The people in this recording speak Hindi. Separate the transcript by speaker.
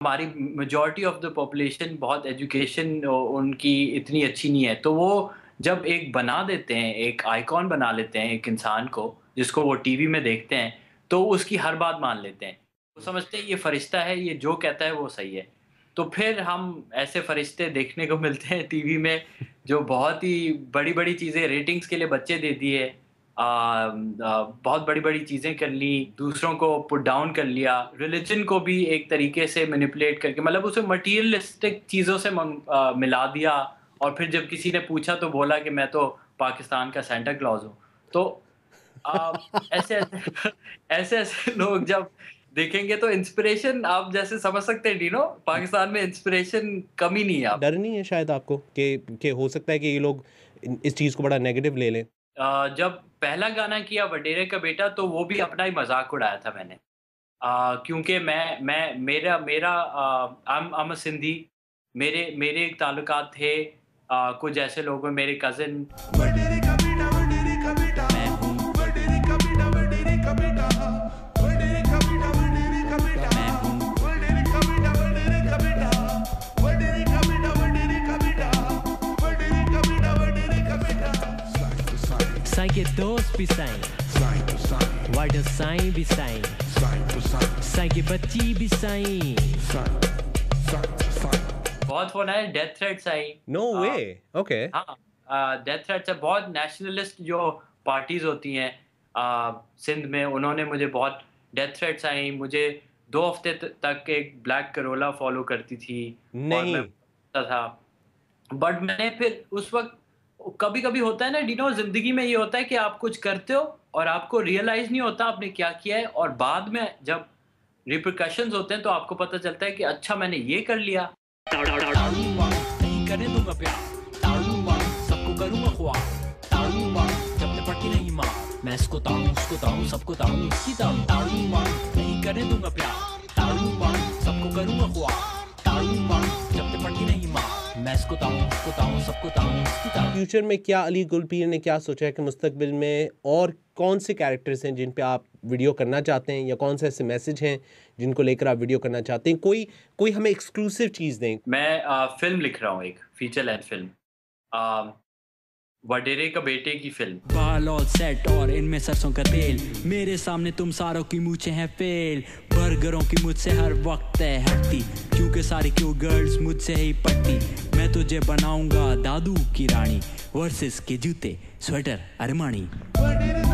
Speaker 1: हमारी मेजॉरिटी ऑफ द पॉपुलेशन बहुत एजुकेशन उनकी इतनी अच्छी नहीं है, तो वो जब एक बना देते हैं, एक आइकॉन बना लेते हैं एक इंसान को, जिसको वो टीवी में देखते हैं, तो उसकी हर बात मान लेते हैं। वो समझते हैं ये फरिश्ता है, ये जो कहता है वो सही है। तो फिर हम ऐसे फरिश्ते देखने को मिलते हैं टीवी में, जो बहुत ही बड़ी-बड़ी चीज़ें रेटिंग्स के लिए बच्चे दे दिए। बहुत बड़ी-बड़ी चीज़ें कर ली, दूसरों को पुट डाउन कर लिया, रिलिजन को भी एक तरीके से मैनिपुलेट करके मतलब उसे मटीरियलिस्टिक चीज़ों से मिला दिया और फिर जब किसी ने पूछा तो बोला कि मैं तो पाकिस्तान का सांता क्लॉज हूँ। तो अ, ऐसे-ऐसे ऐसे-ऐसे लोग जब देखेंगे तो इंस्पिरेशन आप जैसे समझ सकते हैं डिनो, पाकिस्तान में इंस्पिरेशन कमी नहीं है आप।
Speaker 2: डर नहीं है शायद आपको कि हो सकता है कि ये लोग इस चीज़ को बड़ा नेगेटिव ले लें?
Speaker 1: जब पहला गाना किया वडेरे का बेटा तो वो भी अपना ही मज़ाक उड़ाया था मैंने। क्योंकि मैं मेरा मेरा आई एम अ सिंधी, मेरे मेरे ताल्लुकात थे कुछ ऐसे लोग हैं मेरे कज़िन।
Speaker 3: वडेरे का बेटा, वडेरे का बेटा,
Speaker 1: मैं हूँ,
Speaker 3: वडेरे का बेटा, वडेरे का बेटा, वडेरे का बेटा, वडेरे का बेटा,
Speaker 1: मैं हूँ।
Speaker 3: वडेरे का बेटा, वडेरे का बेटा, वडेरे का बेटा, वडेरे का बेटा, वडेरे का बेटा, वडेरे का बेटा।
Speaker 4: Sai que dois pisai, why does sai bisai? Sai que batti bisai.
Speaker 1: बहुत फ़ोन आए, डेथ थ्रेट्स आई।
Speaker 2: नो वे! ओके।
Speaker 1: हाँ, डेथ थ्रेट्स है, बहुत नेशनलिस्ट जो पार्टीज़ होती हैं सिंध में, उन्होंने मुझे बहुत डेथ थ्रेट्स आई। मुझे 2 हफ़्ते तक एक ब्लैक करोला फ़ॉलो करती थी और मैं
Speaker 2: नहीं।
Speaker 1: था। बट मैंने फिर उस वक़्त कभी-कभी होता है ना डिनो ज़िंदगी में ये होता है कि आप कुछ करते हो और आपको रियलाइज़ नहीं होता आपने क्या किया है और बाद में जब रिperकशंस होते हैं तो आपको पता चलता है कि अच्छा मैंने ये कर लिया।
Speaker 4: नहीं करने दूंगा प्यार, ताड़ूंगा सबको करूंगा ख्वार, ताड़ूंगा जब तक पड़ती नहीं मार, मैं इसको ताड़ूं उसको ताड़ूं सबको ताड़ूं उसकी ताड़ूं, ताड़ूंगा नहीं करने दूंगा प्यार, ताड़ूंगा सबको करूंगा ख्वार, ताड़ूंगा जब तक पड़ती नहीं मार, मैं इसको ताड़ूं उसको ताड़ूं सबको ताड़ूं उसकी ताड़ूं।
Speaker 2: फ्यूचर में क्या अली गुलपीर ने क्या सोचा है कि मुस्तकबिल में और कौन से कैरेक्टर्स हैं जिन पे आप वीडियो करना चाहते हैं या कौन से ऐसे मैसेज हैं जिनको लेकर आप वीडियो करना चाहते हैं? कोई कोई हमें एक्सक्लूसिव चीज़ दें।
Speaker 1: मैं फ़िल्म लिख रहा हूँ, एक फीचर लेंथ फ़िल्म, अ, वडेरे का बेटे की फ़िल्म।
Speaker 4: बाल और सेट और इनमें सरसों का तेल, मेरे सामने तुम सारों की मूछें हैं फेल, बर्गरों की मुझसे हर वक्त है हटती, क्योंकि सारी क्यों गर्ल्स मुझसे ही पटती, मैं तुझे बनाऊंगा दादू की रानी, वर्सेस के जूते स्वेटर अरमानी।
Speaker 3: वडेरे